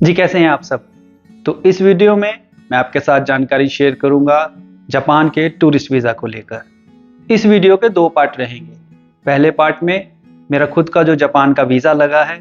जी कैसे हैं आप सब। तो इस वीडियो में मैं आपके साथ जानकारी शेयर करूंगा जापान के टूरिस्ट वीज़ा को लेकर। इस वीडियो के दो पार्ट रहेंगे। पहले पार्ट में मेरा खुद का जो जापान का वीज़ा लगा है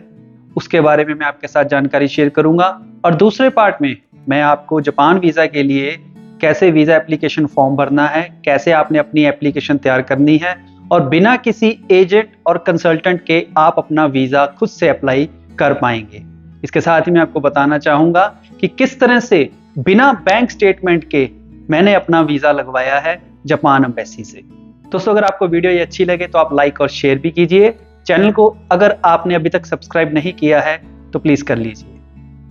उसके बारे में मैं आपके साथ जानकारी शेयर करूंगा, और दूसरे पार्ट में मैं आपको जापान वीज़ा के लिए कैसे वीज़ा एप्लीकेशन फॉर्म भरना है, कैसे आपने अपनी एप्लीकेशन तैयार करनी है और बिना किसी एजेंट और कंसल्टेंट के आप अपना वीज़ा खुद से अप्लाई कर पाएंगे। इसके साथ ही मैं आपको बताना चाहूंगा कि किस तरह से बिना बैंक स्टेटमेंट के मैंने अपना वीज़ा लगवाया है जापान एम्बेसी से। दोस्तों, अगर आपको वीडियो ये अच्छी लगे तो आप लाइक और शेयर भी कीजिए। चैनल को अगर आपने अभी तक सब्सक्राइब नहीं किया है तो प्लीज़ कर लीजिए।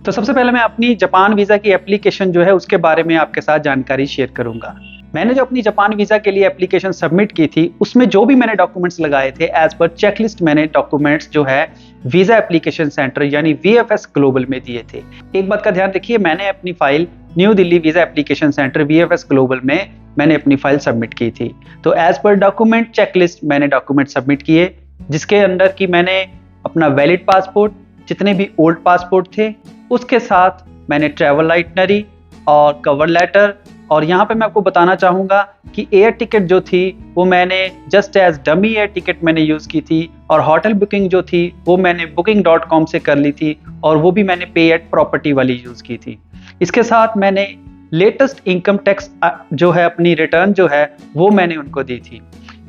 तो सबसे पहले मैं अपनी जापान वीज़ा की एप्लीकेशन जो है उसके बारे में आपके साथ जानकारी शेयर करूंगा। मैंने जो अपनी जापान वीज़ा के लिए एप्लीकेशन सबमिट की थी उसमें जो भी मैंने डॉक्यूमेंट्स लगाए थे एज पर चेकलिस्ट मैंने डॉक्यूमेंट्स जो है वीज़ा एप्लीकेशन सेंटर यानी VFS ग्लोबल में दिए थे। एक बात का ध्यान रखिए, मैंने अपनी file new Delhi visa application centre VFS global में मैंने अपनी फाइल सबमिट की थी। तो एज पर डॉक्यूमेंट चेकलिस्ट मैंने डॉक्यूमेंट सबमिट किए, जिसके अंदर की मैंने अपना वैलिड पासपोर्ट, जितने भी ओल्ड पासपोर्ट थे, उसके साथ मैंने ट्रैवल आइटनरी और कवर लेटर, और यहाँ पे मैं आपको बताना चाहूँगा कि एयर टिकट जो थी वो मैंने just as dummy air ticket मैंने यूज़ की थी, और होटल बुकिंग जो थी वो मैंने booking.com से कर ली थी, और वो भी मैंने पे एट प्रॉपर्टी वाली यूज़ की थी। इसके साथ मैंने लेटेस्ट इनकम टैक्स जो है अपनी रिटर्न जो है वो मैंने उनको दी थी,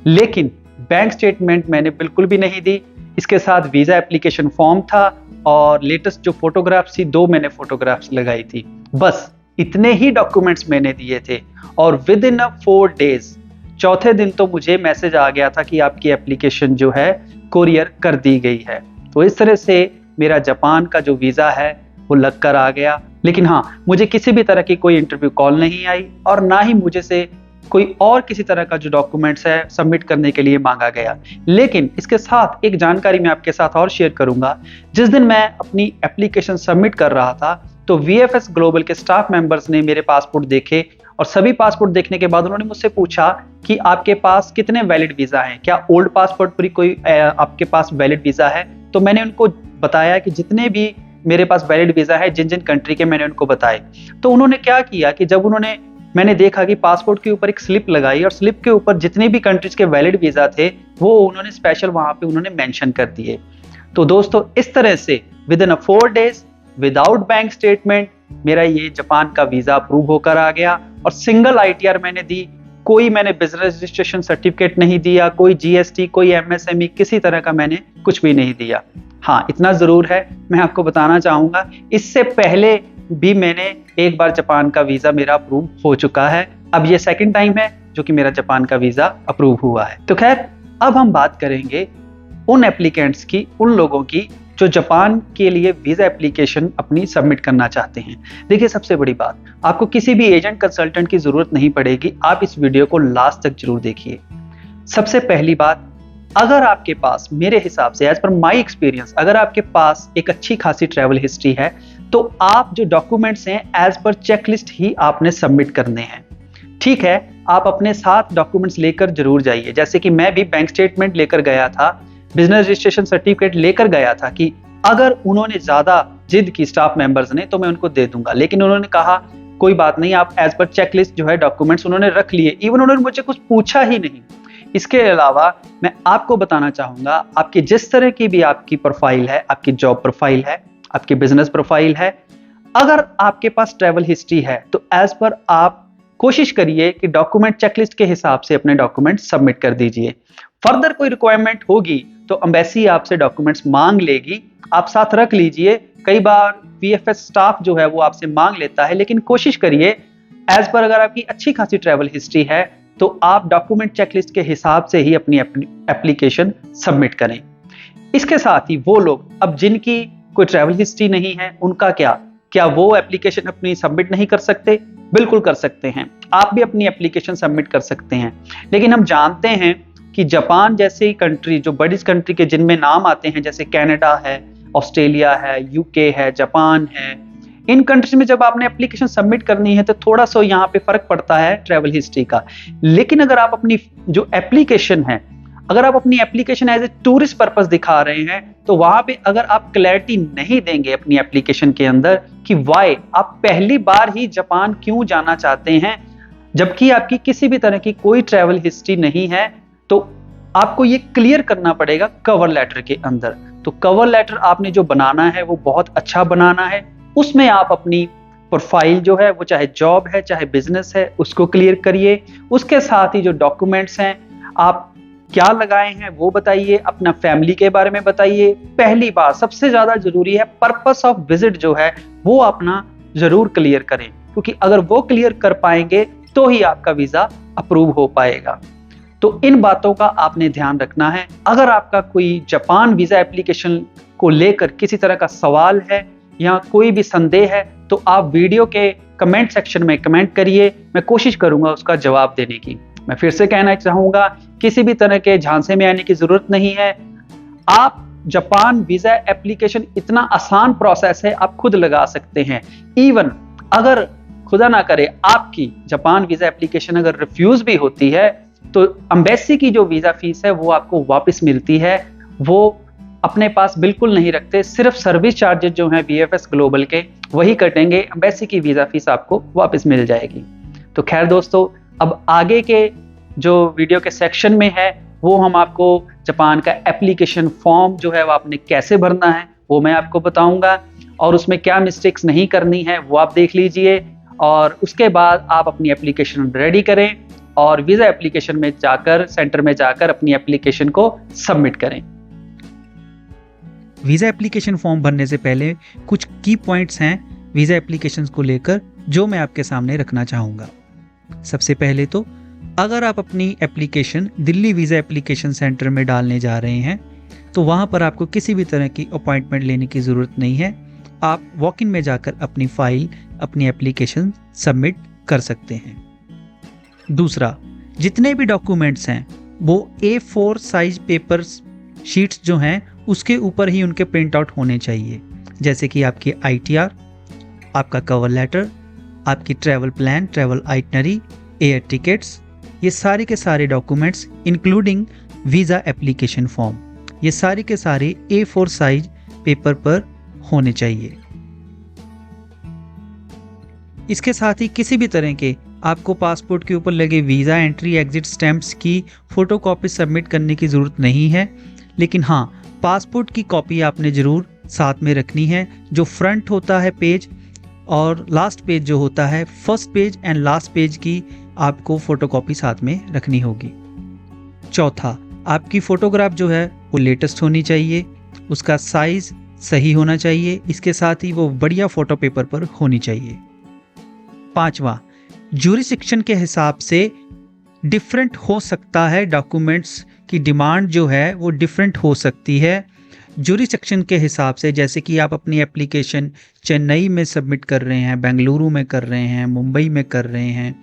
लेकिन बैंक स्टेटमेंट मैंने बिल्कुल भी नहीं दी। इसके साथ वीज़ा एप्लीकेशन फॉर्म था और लेटेस्ट जो फोटोग्राफ्स थी, 2 मैंने फोटोग्राफ्स लगाई थी। बस इतने ही डॉक्यूमेंट्स मैंने दिए थे, और विद इन 4 डेज, चौथे दिन तो मुझे मैसेज आ गया था कि आपकी एप्लीकेशन जो है कोरियर कर दी गई है। तो इस तरह से मेरा जापान का जो वीज़ा है वो लग कर आ गया। लेकिन हाँ, मुझे किसी भी तरह की कोई इंटरव्यू कॉल नहीं आई, और ना ही मुझे से कोई और किसी तरह का जो डॉक्यूमेंट्स है सबमिट करने के लिए मांगा गया। लेकिन इसके साथ एक जानकारी मैं आपके साथ और शेयर करूंगा। जिस दिन मैं अपनी एप्लीकेशन सबमिट कर रहा था तो VFS ग्लोबल के स्टाफ मेंबर्स ने मेरे पासपोर्ट देखे, और सभी पासपोर्ट देखने के बाद उन्होंने मुझसे पूछा कि आपके पास कितने वैलिड वीज़ा हैं, क्या ओल्ड पासपोर्ट पर कोई आपके पास वैलिड वीज़ा है। तो मैंने उनको बताया कि जितने भी मेरे पास वैलिड वीज़ा है जिन जिन कंट्री के, मैंने उनको बताए। तो उन्होंने क्या किया कि जब मैंने देखा कि पासपोर्ट के ऊपर एक स्लिप लगाई, और स्लिप के ऊपर जितने भी कंट्रीज के वैलिड वीज़ा थे वो उन्होंने स्पेशल वहाँ पे उन्होंने मेंशन कर दिए। तो दोस्तों, इस तरह से with in 4 days without bank statement मेरा ये जापान का वीज़ा अप्रूव होकर आ गया, और सिंगल ITR मैंने दी। कोई मैंने बिजनेस रजिस्ट्रेशन सर्टिफिकेट नहीं दिया, कोई GST, कोई MSME, किसी तरह का मैंने कुछ भी नहीं दिया। हाँ, इतना ज़रूर है, मैं आपको बताना चाहूँगा, इससे पहले भी मैंने एक बार जापान का वीज़ा मेरा अप्रूव हो चुका है। अब ये सेकंड टाइम है जो कि मेरा जापान का वीज़ा अप्रूव हुआ है। तो खैर, अब हम बात करेंगे उन एप्लीकेंट्स की, उन लोगों की जो जापान के लिए वीज़ा एप्लीकेशन अपनी सबमिट करना चाहते हैं। देखिए, सबसे बड़ी बात, आपको किसी भी एजेंट कंसल्टेंट की ज़रूरत नहीं पड़ेगी। आप इस वीडियो को लास्ट तक जरूर देखिए। सबसे पहली बात, अगर आपके पास, मेरे हिसाब से एज पर माई एक्सपीरियंस, अगर आपके पास एक अच्छी खासी ट्रैवल हिस्ट्री है तो आप जो डॉक्यूमेंट्स हैं एज पर चेकलिस्ट ही आपने सबमिट करने हैं। ठीक है, आप अपने साथ डॉक्यूमेंट्स लेकर जरूर जाइए। जैसे कि मैं भी बैंक स्टेटमेंट लेकर गया था, बिजनेस रजिस्ट्रेशन सर्टिफिकेट लेकर गया था कि अगर उन्होंने ज्यादा जिद की स्टाफ मेंबर्स ने तो मैं उनको दे दूंगा। लेकिन उन्होंने कहा कोई बात नहीं, आप एज पर चेकलिस्ट जो है डॉक्यूमेंट्स उन्होंने रख लिए। इवन उन्होंने मुझे कुछ पूछा ही नहीं। इसके अलावा मैं आपको बताना चाहूंगा, आपकी जिस तरह की भी आपकी प्रोफाइल है, आपकी जॉब प्रोफाइल है, आपकी बिजनेस प्रोफाइल है, अगर आपके पास ट्रैवल हिस्ट्री है तो एज पर आप कोशिश करिए कि डॉक्यूमेंट चेकलिस्ट के हिसाब से अपने डॉक्यूमेंट सबमिट कर दीजिए। फर्दर कोई रिक्वायरमेंट होगी तो एम्बेसी आपसे डॉक्यूमेंट्स मांग लेगी, आप साथ रख लीजिए। कई बार VFS स्टाफ जो है वो आपसे मांग लेता है, लेकिन कोशिश करिए एज पर, अगर आपकी अच्छी खासी ट्रैवल हिस्ट्री है तो आप डॉक्यूमेंट चेकलिस्ट के हिसाब से ही अपनी एप्लीकेशन सबमिट करें। इसके साथ ही वो लोग अब जिनकी कोई ट्रैवल हिस्ट्री नहीं है, उनका क्या वो एप्लीकेशन अपनी सबमिट नहीं कर सकते? बिल्कुल कर सकते हैं। आप भी अपनी एप्लीकेशन सबमिट कर सकते हैं। लेकिन हम जानते हैं कि जापान जैसी कंट्री, जो बड़ी कंट्री के जिनमें नाम आते हैं, जैसे कनाडा है, ऑस्ट्रेलिया है, UK है, जापान है, इन कंट्रीज में जब आपने एप्लीकेशन सबमिट करनी है तो थोड़ा सा यहाँ पे फर्क पड़ता है ट्रैवल हिस्ट्री का। लेकिन अगर आप अपनी जो एप्लीकेशन है अगर आप अपनी application as a tourist purpose दिखा रहे हैं तो वहां पे अगर आप क्लैरिटी नहीं देंगे अपनी एप्लीकेशन के अंदर कि वाई आप पहली बार ही जापान क्यों जाना चाहते हैं, जबकि आपकी किसी भी तरह की कोई ट्रैवल हिस्ट्री नहीं है, तो आपको ये क्लियर करना पड़ेगा कवर लेटर के अंदर। तो कवर लेटर आपने जो बनाना है वो बहुत अच्छा बनाना है। उसमें आप अपनी प्रोफाइल जो है वो चाहे जॉब है चाहे बिजनेस है उसको क्लियर करिए। उसके साथ ही जो डॉक्यूमेंट्स हैं आप क्या लगाए हैं वो बताइए, अपना फैमिली के बारे में बताइए। पहली बात सबसे ज्यादा जरूरी है पर्पस ऑफ विजिट जो है वो अपना जरूर क्लियर करें, क्योंकि अगर वो क्लियर कर पाएंगे तो ही आपका वीजा अप्रूव हो पाएगा। तो इन बातों का आपने ध्यान रखना है। अगर आपका कोई जापान वीजा एप्लीकेशन को लेकर किसी तरह का सवाल है या कोई भी संदेह है तो आप वीडियो के कमेंट सेक्शन में कमेंट करिए, मैं कोशिश करूंगा उसका जवाब देने की। मैं फिर से कहना चाहूंगा, किसी भी तरह के झांसे में आने की जरूरत नहीं है। आप जापान वीजा एप्लीकेशन इतना आसान प्रोसेस है, आप खुद लगा सकते हैं। इवन अगर खुदा ना करे आपकी जापान वीजा एप्लीकेशन अगर रिफ्यूज भी होती है तो एम्बेसी की जो वीजा फीस है वो आपको वापस मिलती है, वो अपने पास बिल्कुल नहीं रखते। सिर्फ सर्विस चार्जेस जो हैं VFS ग्लोबल के वही कटेंगे, एम्बेसी की वीजा फीस आपको वापस मिल जाएगी। तो खैर दोस्तों, अब आगे के जो वीडियो के सेक्शन में है वो हम आपको जापान का एप्लीकेशन फॉर्म जो है वो आपने कैसे भरना है वो मैं आपको बताऊंगा, और उसमें क्या मिस्टेक्स नहीं करनी है वो आप देख लीजिए। और उसके बाद आप अपनी एप्लीकेशन रेडी करें और वीजा एप्लीकेशन में जाकर सेंटर में जाकर अपनी एप्लीकेशन को सबमिट करें। वीज़ा एप्लीकेशन फॉर्म भरने से पहले कुछ की पॉइंट्स हैं वीज़ा एप्लीकेशन को लेकर जो मैं आपके सामने रखना चाहूँगा। सबसे पहले तो अगर आप अपनी application Delhi visa application centre में डालने जा रहे हैं तो वहाँ पर आपको किसी भी तरह की अपॉइंटमेंट लेने की ज़रूरत नहीं है। आप वॉक इन में जाकर अपनी फाइल अपनी एप्लीकेशन सबमिट कर सकते हैं। दूसरा, जितने भी डॉक्यूमेंट्स हैं वो A4 साइज पेपर शीट्स जो हैं उसके ऊपर ही उनके प्रिंट आउट होने चाहिए, जैसे कि आपकी ITR, आपका कवर लेटर, आपकी travel plan, travel itinerary, air tickets, ये सारे के सारे documents including visa application form, ये सारे के सारे A4 साइज पेपर पर होने चाहिए। इसके साथ ही किसी भी तरह के आपको पासपोर्ट के ऊपर लगे वीज़ा एंट्री एग्जिट स्टैंप्स की फ़ोटोकॉपी सबमिट करने की ज़रूरत नहीं है, लेकिन हाँ, पासपोर्ट की कॉपी आपने ज़रूर साथ में रखनी है। जो फ्रंट होता है पेज और लास्ट पेज जो होता है, first page and last page की आपको फ़ोटोकॉपी साथ में रखनी होगी। चौथा, आपकी फ़ोटोग्राफ जो है वो लेटेस्ट होनी चाहिए, उसका साइज़ सही होना चाहिए, इसके साथ ही वो बढ़िया फ़ोटो पेपर पर होनी चाहिए। पाँचवा, ज्यूरिसडिक्शन के हिसाब से डिफरेंट हो सकता है, डॉक्यूमेंट्स की डिमांड जो है वो डिफरेंट हो सकती है ज्यूरिसडिक्शन के हिसाब से। जैसे कि आप अपनी एप्लीकेशन चेन्नई में सबमिट कर रहे हैं, बेंगलुरु में कर रहे हैं, मुंबई में कर रहे हैं,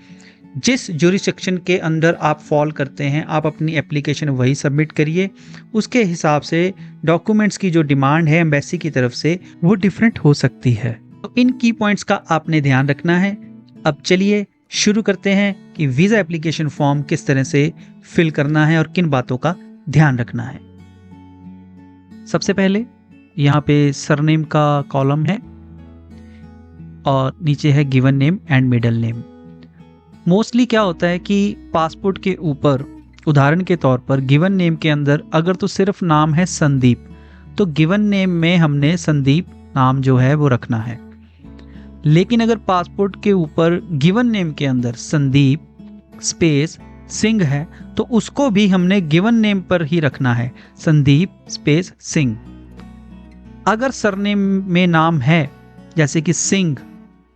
जिस ज्यूरिसडिक्शन के अंदर आप फॉल करते हैं आप अपनी एप्लीकेशन वही सबमिट करिए। उसके हिसाब से डॉक्यूमेंट्स की जो डिमांड है एम्बेसी की तरफ से वो डिफरेंट हो सकती है। तो इन की पॉइंट्स का आपने ध्यान रखना है। अब चलिए शुरू करते हैं कि वीज़ा एप्लीकेशन फॉर्म किस तरह से फिल करना है और किन बातों का ध्यान रखना है। सबसे पहले यहाँ पे सरनेम का कॉलम है और नीचे है given name and middle name. Mostly क्या होता है कि पासपोर्ट के ऊपर उदाहरण के तौर पर गिवन नेम के अंदर अगर तो सिर्फ नाम है संदीप, तो गिवन नेम में हमने संदीप नाम जो है वो रखना है। लेकिन अगर पासपोर्ट के ऊपर गिवन नेम के अंदर संदीप स्पेस सिंह है तो उसको भी हमने गिवन नेम पर ही रखना है, संदीप स्पेस सिंह। अगर सरनेम में नाम है जैसे कि सिंह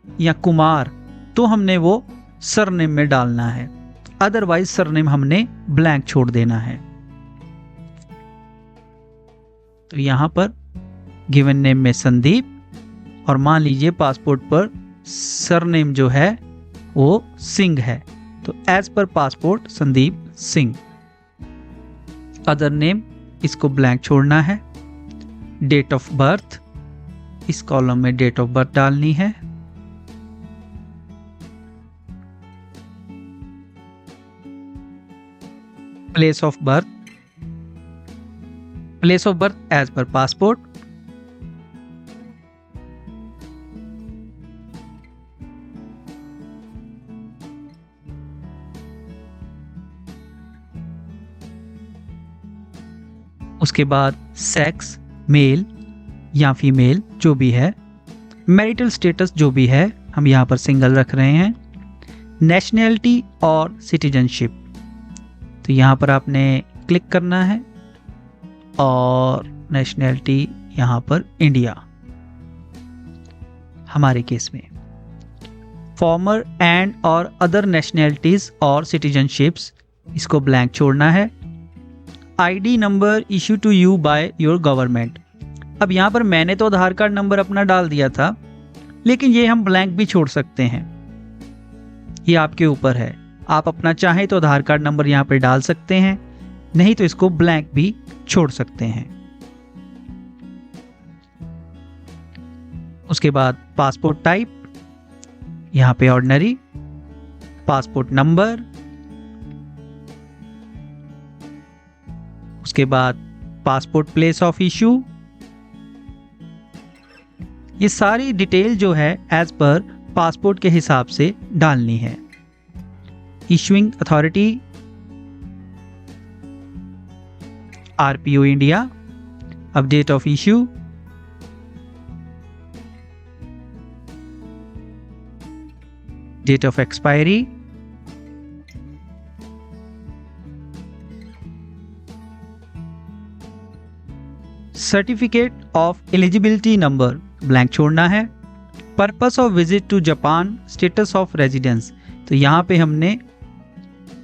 या कुमार तो हमने वो सरनेम में डालना है, अदरवाइज सरनेम हमने ब्लैंक छोड़ देना है। तो यहां पर गिवन नेम में संदीप और मान लीजिए पासपोर्ट पर सरनेम जो है वो सिंह है, तो as per passport Sandeep Singh. Other name इसको ब्लैंक छोड़ना है। डेट ऑफ बर्थ, इस कॉलम में डेट ऑफ बर्थ डालनी है। Place of birth place of birth as per passport, उसके बाद सेक्स मेल या फीमेल जो भी है, मैरिटल स्टेटस जो भी है हम यहाँ पर सिंगल रख रहे हैं, नेशनैलिटी और सिटीजनशिप, तो यहाँ पर आपने क्लिक करना है और नेशनैलिटी यहाँ पर इंडिया हमारे केस में, फॉर्मर एंड और अदर नेशनैलिटीज और सिटीजनशिप्स इसको ब्लैंक छोड़ना है, ID number issue to you by your government. अब यहाँ पर मैंने तो आधार कार्ड नंबर अपना डाल दिया था, लेकिन ये हम ब्लैंक भी छोड़ सकते हैं, ये आपके ऊपर है। आप अपना चाहें तो आधार कार्ड नंबर यहाँ पर डाल सकते हैं, नहीं तो इसको ब्लैंक भी छोड़ सकते हैं। उसके बाद पासपोर्ट टाइप, यहाँ पे ऑर्डिनरी, पासपोर्ट नंबर, उसके बाद पासपोर्ट प्लेस ऑफ इशू, ये सारी डिटेल जो है एज पर पासपोर्ट के हिसाब से डालनी है। इशुइंग अथॉरिटी आरपीओ इंडिया, अब date of issue, date of expiry, certificate of eligibility number blank छोड़ना है, purpose of visit to Japan, status of residence, तो यहाँ पे हमने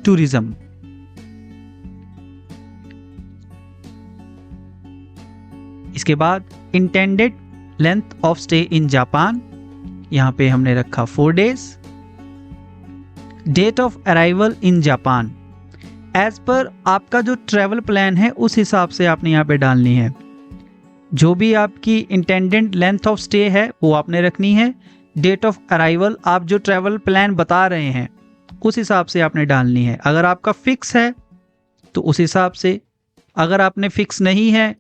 टूरिज्म, इसके बाद intended length of stay in Japan, यहाँ पे हमने रखा 4 days, date of arrival in Japan, as per आपका जो ट्रैवल प्लान है उस हिसाब से आपने यहाँ पे डालनी है। जो भी आपकी इंटेंडेड लेंथ ऑफ स्टे है वो आपने रखनी है, डेट ऑफ अराइवल आप जो ट्रैवल प्लान बता रहे हैं उस हिसाब से आपने डालनी है। अगर आपका फिक्स है तो उस हिसाब से, अगर आपने फिक्स नहीं है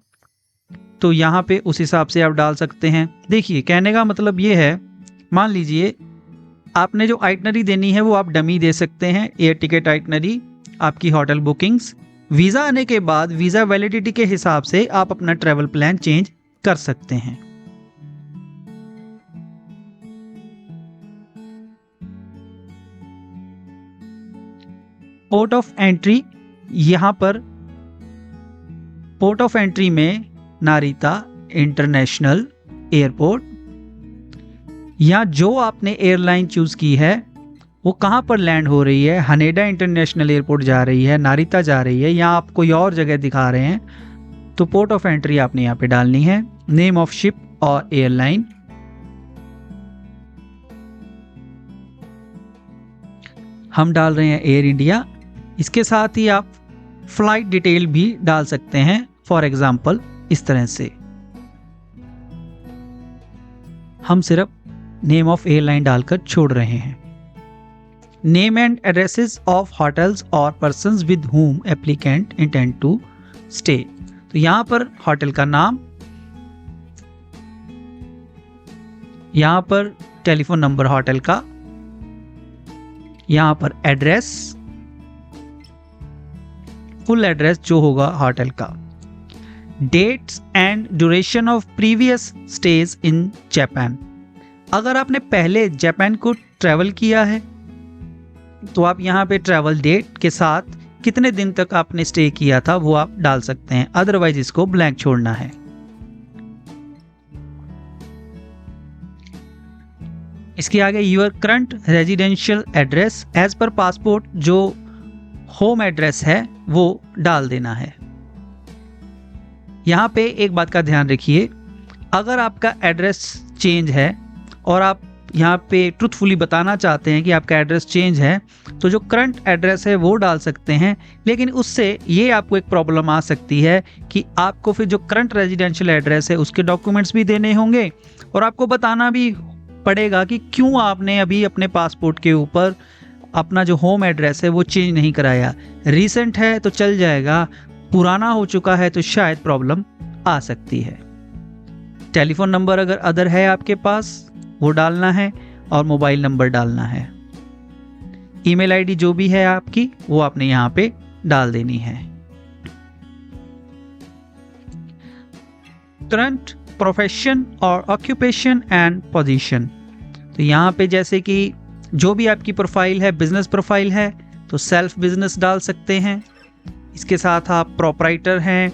तो यहाँ पे उस हिसाब से आप डाल सकते हैं। देखिए कहने का मतलब ये है, मान लीजिए आपने जो आइटनरी देनी है वो आप डमी दे सकते हैं, एयर टिकट आइटनरी, आपकी होटल बुकिंग्स, वीज़ा आने के बाद वीज़ा वैलिडिटी के हिसाब से आप अपना ट्रैवल प्लान चेंज कर सकते हैं। पोर्ट ऑफ एंट्री, यहाँ पर पोर्ट ऑफ एंट्री में नारिता इंटरनेशनल एयरपोर्ट, या जो आपने एयरलाइन चूज की है वो कहाँ पर लैंड हो रही है, हनेडा इंटरनेशनल एयरपोर्ट जा रही है, नारिता जा रही है, या आप कोई और जगह दिखा रहे हैं, तो पोर्ट ऑफ एंट्री आपने यहाँ पे डालनी है, नेम ऑफ शिप और एयरलाइन, हम डाल रहे हैं एयर इंडिया। इसके साथ ही आप फ्लाइट डिटेल भी डाल सकते हैं, फॉर एग्जाम्पल इस तरह से, हम सिर्फ नेम ऑफ एयरलाइन डालकर छोड़ रहे हैं। Name and addresses of hotels और persons with whom applicant intend to stay, तो यहाँ पर होटल का नाम, यहाँ पर टेलीफोन नंबर होटल का, यहाँ पर एड्रेस, फुल एड्रेस जो होगा होटल का, dates and duration of previous stays in Japan, अगर आपने पहले जापान को ट्रैवल किया है तो आप यहाँ पे ट्रैवल डेट के साथ कितने दिन तक आपने स्टे किया था वो आप डाल सकते हैं, अदरवाइज इसको ब्लैंक छोड़ना है। इसके आगे your current residential address as per passport, जो होम एड्रेस है वो डाल देना है। यहाँ पे एक बात का ध्यान रखिए, अगर आपका एड्रेस चेंज है और आप यहाँ पे ट्रूथफुली बताना चाहते हैं कि आपका एड्रेस चेंज है, तो जो करंट एड्रेस है वो डाल सकते हैं, लेकिन उससे ये आपको एक प्रॉब्लम आ सकती है कि आपको फिर जो करंट रेजिडेंशियल एड्रेस है उसके डॉक्यूमेंट्स भी देने होंगे और आपको बताना भी पड़ेगा कि क्यों आपने अभी अपने पासपोर्ट के ऊपर अपना जो होम एड्रेस है वो चेंज नहीं कराया। रिसेंट है तो चल जाएगा, पुराना हो चुका है तो शायद प्रॉब्लम आ सकती है। टेलीफोन नंबर अगर अदर है आपके पास वो डालना है और मोबाइल नंबर डालना है। ईमेल आईडी जो भी है आपकी वो आपने यहाँ पे डाल देनी है। करंट प्रोफेशन और ऑक्यूपेशन एंड पोजीशन, तो यहाँ पे जैसे कि जो भी आपकी प्रोफाइल है, बिजनेस प्रोफाइल है तो सेल्फ बिजनेस डाल सकते हैं। इसके साथ आप प्रोपराइटर हैं,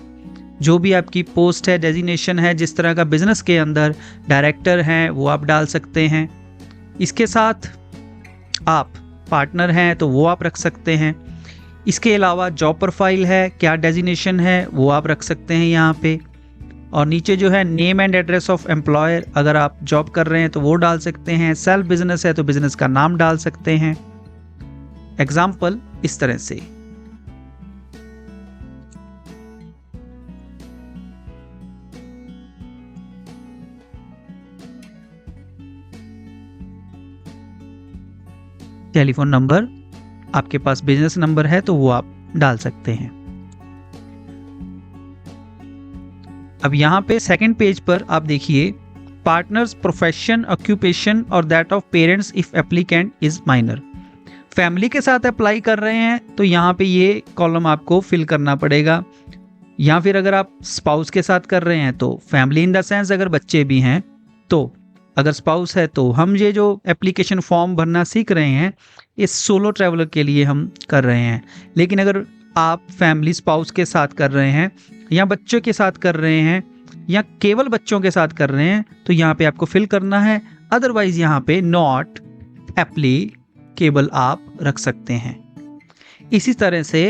जो भी आपकी पोस्ट है, डेजिग्नेशन है, जिस तरह का बिजनेस के अंदर डायरेक्टर हैं वो आप डाल सकते हैं। इसके साथ आप पार्टनर हैं तो वो आप रख सकते हैं। इसके अलावा जॉब प्रोफाइल है, क्या डेजिग्नेशन है वो आप रख सकते हैं यहाँ पे। और नीचे जो है name and address of employer, अगर आप जॉब कर रहे हैं तो वो डाल सकते हैं। सेल्फ बिजनेस है तो बिजनेस का नाम डाल सकते हैं। एग्जाम्पल इस तरह से। टेलीफोन नंबर, आपके पास बिजनेस नंबर है तो वो आप डाल सकते हैं। अब यहाँ पे सेकंड पेज पर आप देखिए पार्टनर्स प्रोफेशन, ऑक्यूपेशन और that of parents if applicant is minor. Family के साथ अप्लाई कर रहे हैं तो यहाँ पे ये कॉलम आपको फिल करना पड़ेगा, या फिर अगर आप स्पाउस के साथ कर रहे हैं तो फैमिली इन द सेंस अगर बच्चे भी हैं तो, अगर स्पाउस है तो हम ये जो एप्लीकेशन फॉर्म भरना सीख रहे हैं इस सोलो ट्रैवलर के लिए हम कर रहे हैं। लेकिन अगर आप फैमिली स्पाउस के साथ कर रहे हैं या बच्चों के साथ कर रहे हैं या केवल बच्चों के साथ कर रहे हैं तो यहाँ पे आपको फिल करना है। अदरवाइज यहाँ पे नॉट एप्लीकेबल आप रख सकते हैं। इसी तरह से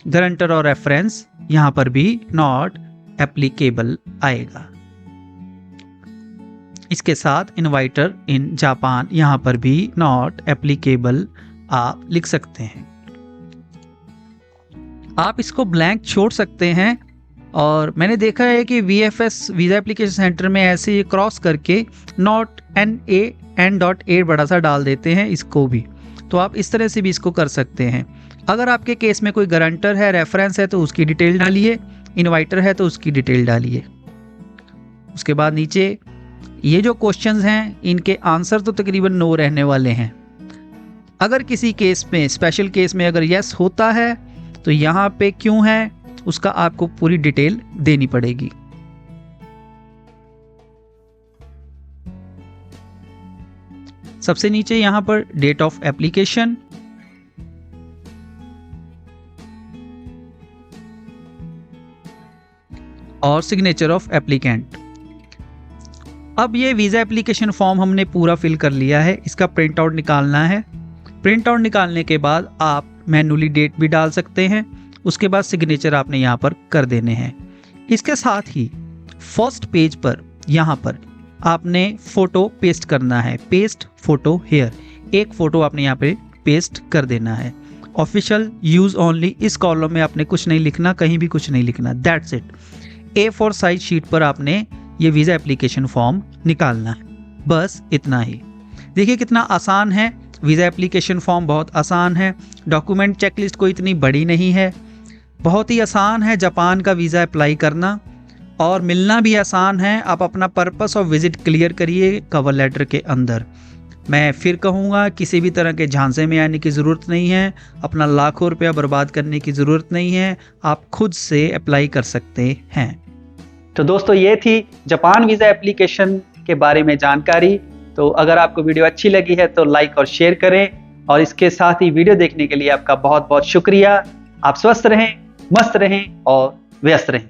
गारंटर और रेफरेंस यहाँ पर भी नॉट एप्लीकेबल आएगा। इसके साथ इनवाइटर इन जापान यहाँ पर भी नॉट एप्लीकेबल आप लिख सकते हैं। आप इसको ब्लैंक छोड़ सकते हैं। और मैंने देखा है कि VFS वीज़ा एप्लीकेशन सेंटर में ऐसे ये क्रॉस करके नॉट N.A बड़ा सा डाल देते हैं इसको भी, तो आप इस तरह से भी इसको कर सकते हैं। अगर आपके केस में कोई गारंटर है, रेफरेंस है तो उसकी डिटेल डालिए, इनवाइटर है तो उसकी डिटेल डालिए। उसके बाद नीचे ये जो क्वेश्चंस हैं इनके आंसर तो तकरीबन 9 रहने वाले हैं। अगर किसी केस में, स्पेशल केस में अगर यस होता है तो यहाँ पे क्यों है उसका आपको पूरी डिटेल देनी पड़ेगी। सबसे नीचे यहाँ पर डेट ऑफ एप्लीकेशन, और सिग्नेचर ऑफ एप्लीकेंट। अब ये वीज़ा एप्लीकेशन फॉर्म हमने पूरा फिल कर लिया है, इसका प्रिंट आउट निकालना है। प्रिंट आउट निकालने के बाद आप मैन्युअली डेट भी डाल सकते हैं। उसके बाद सिग्नेचर आपने यहाँ पर कर देने हैं। इसके साथ ही फर्स्ट पेज पर यहाँ पर आपने फ़ोटो पेस्ट करना है। पेस्ट फ़ोटो हेयर, एक फ़ोटो आपने यहाँ पे पेस्ट कर देना है। ऑफिशियल यूज़ ओनली, इस कॉलम में आपने कुछ नहीं लिखना, कहीं भी कुछ नहीं लिखना, that's it. A4 size sheet पर आपने ये वीज़ा एप्लीकेशन फॉर्म निकालना है, बस इतना ही। देखिए कितना आसान है, वीज़ा एप्लीकेशन फॉर्म बहुत आसान है। डॉक्यूमेंट चेकलिस्ट कोई इतनी बड़ी नहीं है, बहुत ही आसान है जापान का वीज़ा अप्लाई करना, और मिलना भी आसान है। आप अपना पर्पस ऑफ विज़िट क्लियर करिए कवर लेटर के अंदर। मैं फिर कहूँगा किसी भी तरह के झांसे में आने की ज़रूरत नहीं है, अपना लाखों रुपया बर्बाद करने की ज़रूरत नहीं है, आप खुद से अप्लाई कर सकते हैं। तो दोस्तों ये थी जापान वीज़ा एप्लीकेशन के बारे में जानकारी। तो अगर आपको वीडियो अच्छी लगी है तो लाइक और शेयर करें, और इसके साथ ही वीडियो देखने के लिए आपका बहुत बहुत शुक्रिया। आप स्वस्थ रहें, मस्त रहें और व्यस्त रहें।